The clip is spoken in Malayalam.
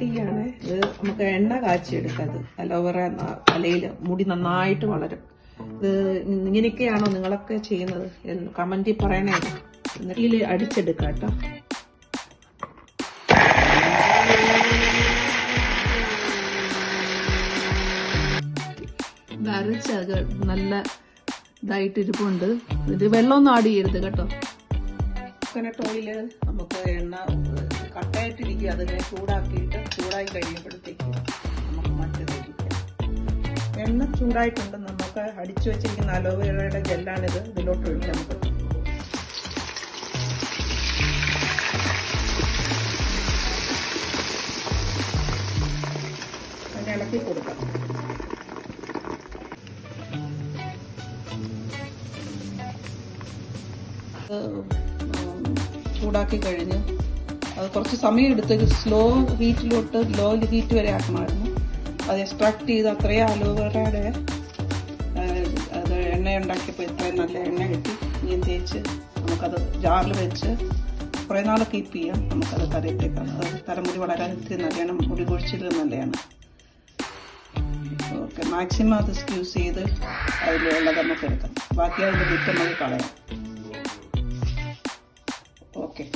ടീയാണ് ഇത്. നമുക്ക് എണ്ണ കാച്ചിയെടുക്കാം. ഇത് അലോവേറ തലയിൽ മുടി നന്നായിട്ട് വളരും. ഇത് ഇങ്ങനെയൊക്കെയാണോ നിങ്ങളൊക്കെ ചെയ്യുന്നത്? കമന്റിൽ പറയണേ. എന്നിട്ട് അടിച്ചെടുക്കാം കേട്ടോ. അരച്ചത് നല്ല ഇതായിട്ട് ഇരിപ്പുണ്ട്. ഇത് വെള്ളമൊന്നും ആഡ് ചെയ്യരുത് കേട്ടോ. കോക്കനട്ട് ഓയില് നമുക്ക് എണ്ണ കട്ടയായിട്ടിരിക്കുക. അതിനെ ചൂടായി കഴിയുമ്പോഴത്തേക്ക് നമുക്ക് മറ്റേതിരിക്കാം. എണ്ണ ചൂടായിട്ടുണ്ട്. നമുക്ക് അടിച്ചു വെച്ചിരിക്കുന്ന അലോവേറയുടെ ജെല്ലാണിത്. ഇതിലോട്ട് ഒഴിക്കാം. നമുക്ക് അതിനെ ഇളക്കി കൊടുക്കാം. ചൂടാക്കി കഴിഞ്ഞ് അത് കുറച്ച് സമയം എടുത്ത് സ്ലോ ഹീറ്റിലോട്ട് ലോ ഹീറ്റ് വരെ ആക്കണമായിരുന്നു. അത് എക്സ്ട്രാക്ട് ചെയ്ത് അത്രയും അലോവേറയുടെ അത് എണ്ണ ഉണ്ടാക്കിയപ്പോൾ ഇത്രയും നല്ല എണ്ണ കിട്ടി. ഇനിയും തേച്ച് നമുക്കത് ജാറിൽ വെച്ച് കുറേ നാൾ കീപ്പ് ചെയ്യാം. നമുക്കത് തലയിട്ടേക്കാം. അത് തലമുടി വളരാൻ ഇത്തിരി നല്ലതാണ്. മുടി കൊഴിച്ചിൽ നല്ലതാണ്. ഓക്കെ, മാക്സിമം അത് യൂസ് ചെയ്ത് അതിലുള്ളത് നമുക്ക് എടുക്കാം. ബാക്കി അതിൻ്റെ വിത്ത് നമുക്ക് കളയാം.